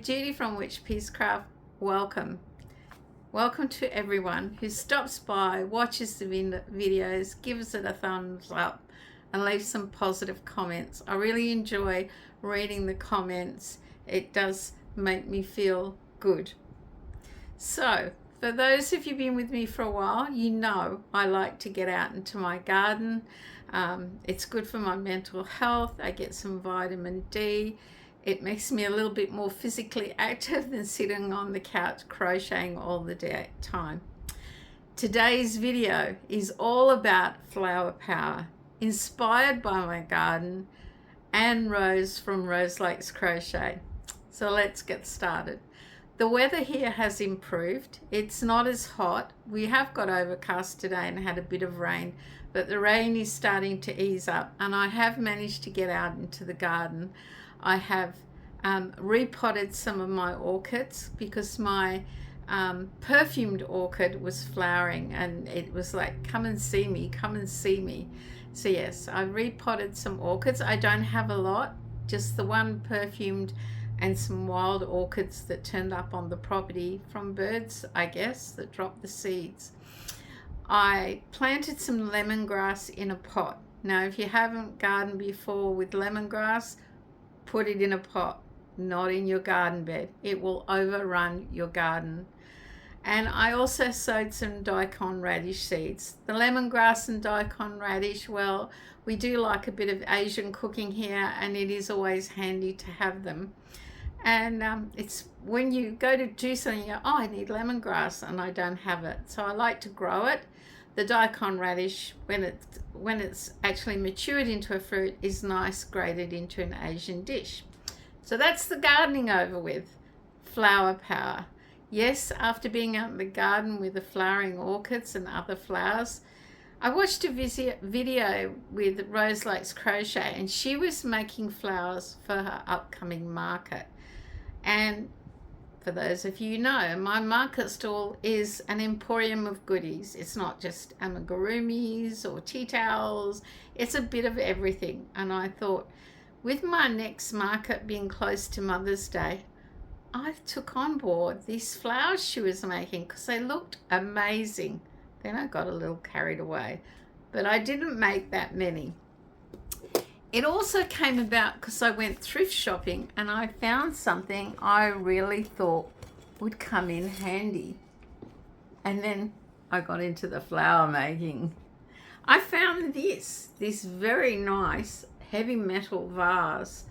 Judy from Witchpeace Craft. Welcome. Welcome to everyone who stops by, watches the videos, gives it a thumbs up and leaves some positive comments. I really enjoy reading the comments. It does make me feel good. So, for those of you who've been with me for a while, you know I like to get out into my garden. It's good for my mental health. I get some vitamin D. It makes me a little bit more physically active than sitting on the couch crocheting all the time. Today's video is all about flower power, inspired by my garden and Rose from Rose Lakes Crochet. So let's get started. The weather here has improved. It's not as hot. We have got overcast today and had a bit of rain, but the rain is starting to ease up and I have managed to get out into the garden. I have repotted some of my orchids because my perfumed orchid was flowering and it was like, come and see me, come and see me. So yes, I repotted some orchids. I don't have a lot, just the one perfumed and some wild orchids that turned up on the property from birds, I guess, that dropped the seeds. I planted some lemongrass in a pot. Now, if you haven't gardened before with lemongrass, put it in a pot, not in your garden bed. It will overrun your garden. And I also sowed some daikon radish seeds. The lemongrass and daikon radish, well, we do like a bit of Asian cooking here and it is always handy to have them. And it's when you go to do something, you go, oh, I need lemongrass and I don't have it. So I like to grow it. The daikon radish, when it's actually matured into a fruit, is nice grated into an Asian dish. So that's the gardening over with. Flower power. Yes, after being out in the garden with the flowering orchids and other flowers, I watched a video with Rose Lakes Crochet and she was making flowers for her upcoming market. And for those of you who know, my market stall is an emporium of goodies. It's not just amigurumis or tea towels. It's a bit of everything. And I thought, with my next market being close to Mother's Day, I took on board these flowers she was making because they looked amazing. Then I got a little carried away, but I didn't make that many. It also came about because I went thrift shopping and I found something I really thought would come in handy. And then I got into the flower making. I found this very nice heavy metal vase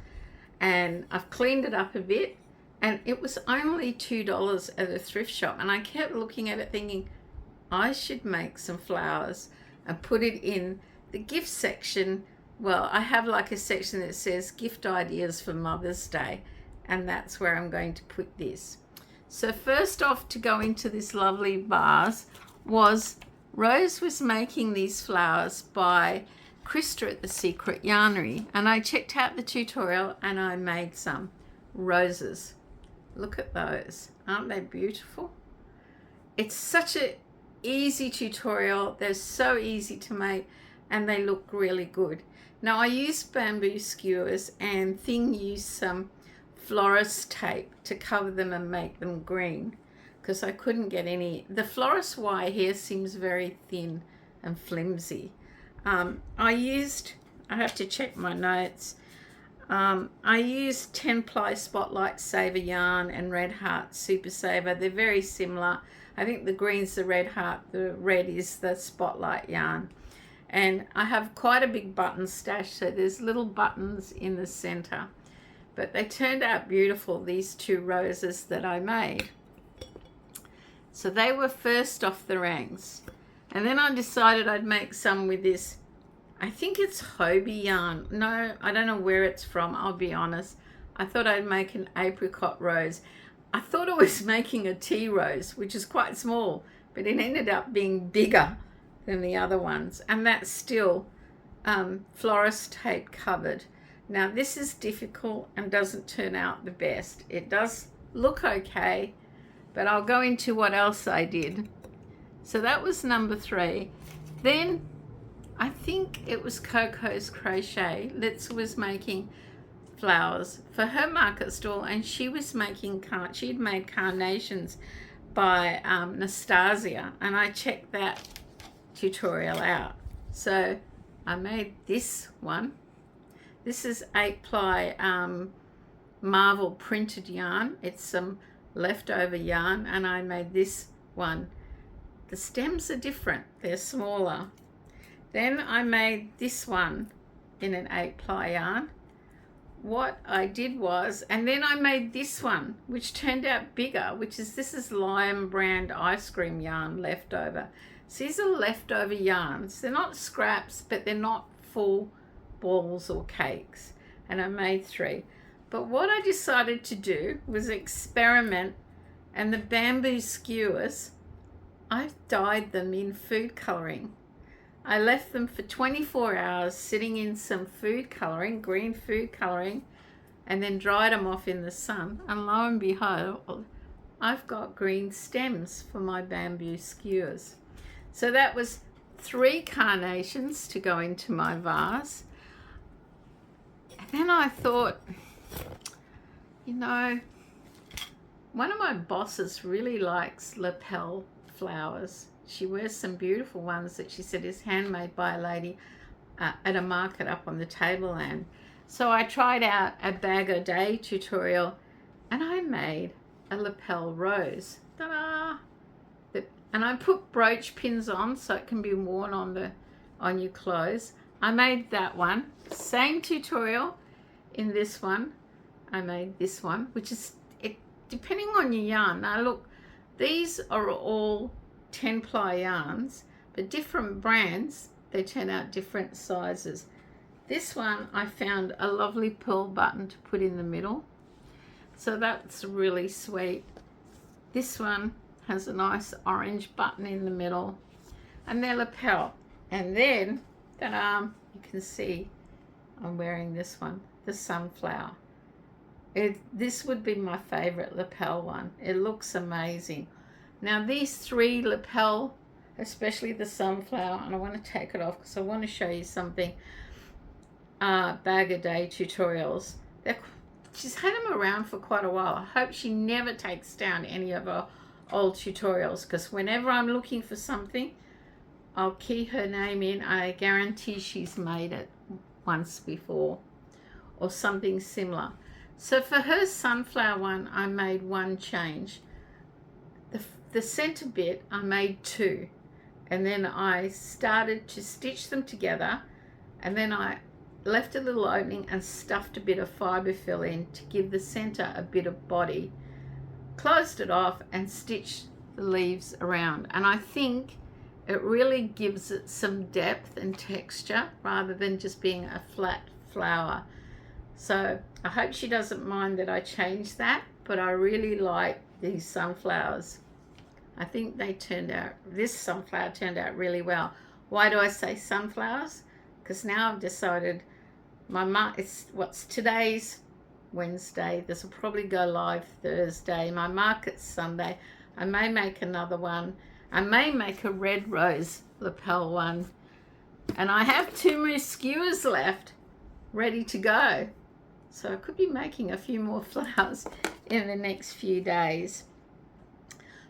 and I've cleaned it up a bit and it was only $2 at a thrift shop. And I kept looking at it thinking, I should make some flowers and put it in the gift section. Well, I have like a section that says gift ideas for Mother's Day, and that's where I'm going to put this. So first off, to go into this lovely vase was Rose was making these flowers by Krista at the Secret Yarnery, and I checked out the tutorial and I made some roses. Look at those. Aren't they beautiful? It's such an easy tutorial. They're so easy to make and they look really good. Now I used bamboo skewers and Thing used some florist tape to cover them and make them green because I couldn't get any. The florist wire here seems very thin and flimsy. I have to check my notes. I used 10 ply Spotlight Saver yarn and Red Heart Super Saver. They're very similar. I think the green's the Red Heart, the red is the Spotlight yarn. And I have quite a big button stash, so there's little buttons in the center. But they turned out beautiful, these two roses that I made. So they were first off the ranks. And then I decided I'd make some with this, I think it's Hobie yarn. No, I don't know where it's from, I'll be honest. I thought I'd make an apricot rose. I thought I was making a tea rose, which is quite small, but it ended up being bigger than the other ones, and that's still florist tape covered. Now this is difficult and doesn't turn out the best. It does look okay, but I'll go into what else I did. So that was number 3. Then I think it was Coco's Crochet. Litz was making Flowers for her market stall, and she was making she'd made carnations by Nastasia, and I checked that tutorial out. So I made this one. This is 8-ply Marvel printed yarn. It's some leftover yarn, and I made this one. The stems are different, they're smaller. Then I made this one in an 8-ply yarn. What I did was, and then I made this one, which turned out bigger, this is Lion brand ice cream yarn leftover. So these are leftover yarns. They're not scraps, but they're not full balls or cakes. And I made 3. But what I decided to do was experiment, and the bamboo skewers, I dyed them in food coloring. I left them for 24 hours sitting in some food coloring, green food coloring, and then dried them off in the sun. And lo and behold, I've got green stems for my bamboo skewers. So that was 3 carnations to go into my vase. And then I thought, you know, one of my bosses really likes lapel flowers. She wears some beautiful ones that she said is handmade by a lady at a market up on the tableland. So I tried out a bag a day tutorial, and I made a lapel rose. Ta-da! And I put brooch pins on so it can be worn on your clothes. I made that one. Same tutorial in this one. I made this one, which is depending on your yarn. Now look, these are all 10-ply yarns, but different brands, they turn out different sizes. This one, I found a lovely pearl button to put in the middle, so that's really sweet. This one has a nice orange button in the middle, and they're lapel. And then you can see I'm wearing this one, the sunflower. This would be my favorite lapel one. It looks amazing. Now these 3 lapel, especially the sunflower, and I want to take it off because I want to show you something, bag a day tutorials. She's had them around for quite a while. I hope she never takes down any of her old tutorials, because whenever I'm looking for something, I'll key her name in. I guarantee she's made it once before or something similar. So for her sunflower one, I made 1 change. The center bit, I made 2, and then I started to stitch them together, and then I left a little opening and stuffed a bit of fiber fill in to give the center a bit of body, closed it off, and stitched the leaves around. And I think it really gives it some depth and texture rather than just being a flat flower. So I hope she doesn't mind that I changed that, but I really like these sunflowers. I think this sunflower turned out really well. Why do I say sunflowers? Because now I've decided today's Wednesday. This will probably go live Thursday. My market's Sunday. I may make another one. I may make a red rose lapel one. And I have 2 more skewers left ready to go. So I could be making a few more flowers in the next few days.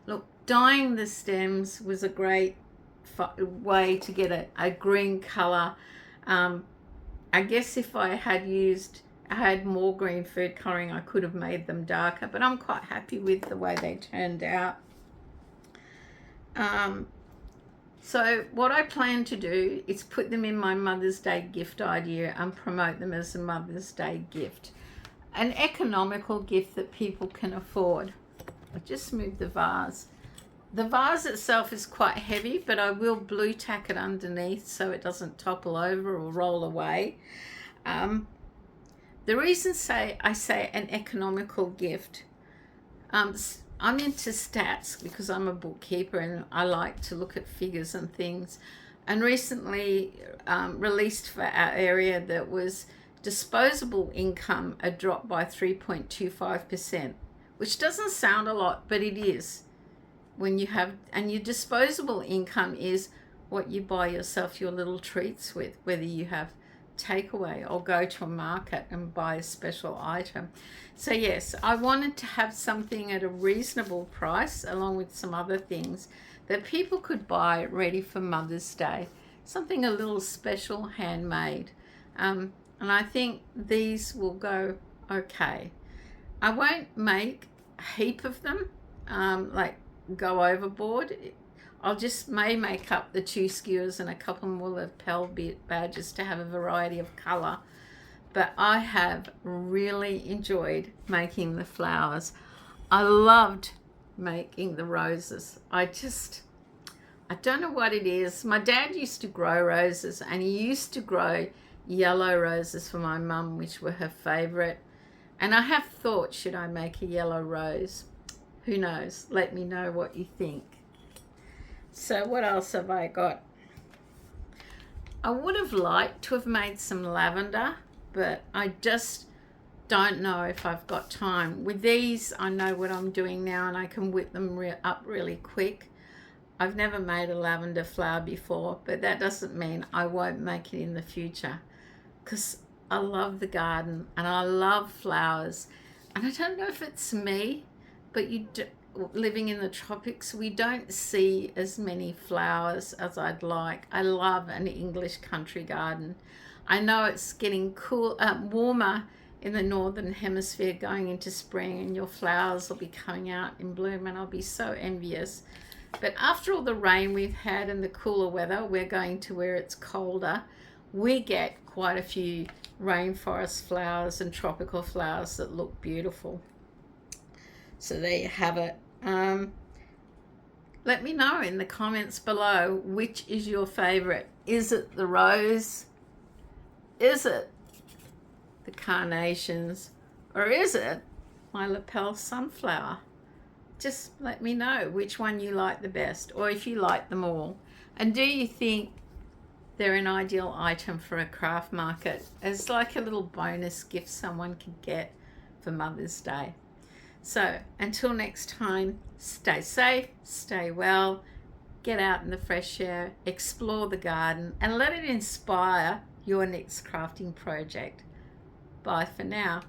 Look, dyeing the stems was a great way to get a green color. I guess if I had more green food coloring, I could have made them darker, but I'm quite happy with the way they turned out. So what I plan to do is put them in my Mother's Day gift idea and promote them as a Mother's Day gift. An economical gift that people can afford. I just moved the vase. The vase itself is quite heavy, but I will blue tack it underneath so it doesn't topple over or roll away. The reason I say an economical gift, I'm into stats because I'm a bookkeeper and I like to look at figures and things. And recently released for our area that was disposable income had dropped by 3.25%, which doesn't sound a lot, but it is. When you have, and your disposable income is what you buy yourself your little treats with, whether you have takeaway or go to a market and buy a special item. So yes, I wanted to have something at a reasonable price along with some other things that people could buy ready for Mother's Day. Something a little special, handmade. And I think these will go okay. I won't make a heap of them, like go overboard. I'll just make up the 2 skewers and a couple more lapel badges to have a variety of colour. But I have really enjoyed making the flowers. I loved making the roses. I don't know what it is. My dad used to grow roses, and he used to grow yellow roses for my mum, which were her favourite. And I have thought, should I make a yellow rose? Who knows? Let me know what you think. So what else have I got? I would have liked to have made some lavender, but I just don't know if I've got time. With these, I know what I'm doing now, and I can whip them up really quick. I've never made a lavender flower before, but that doesn't mean I won't make it in the future, because I love the garden and I love flowers. And I don't know if it's me, but living in the tropics, we don't see as many flowers as I'd like. I love an English country garden. I know it's getting warmer in the northern hemisphere going into spring, and your flowers will be coming out in bloom, and I'll be so envious. But after all the rain we've had and the cooler weather, we're going to where it's colder. We get quite a few rainforest flowers and tropical flowers that look beautiful. So there you have it. Let me know in the comments below, which is your favorite. Is it the rose? Is it the carnations? Or is it my lapel sunflower? Just let me know which one you like the best, or if you like them all. And do you think they're an ideal item for a craft market as like a little bonus gift someone could get for Mother's Day? So until next time, stay safe, stay well, get out in the fresh air, explore the garden, and let it inspire your next crafting project. Bye for now.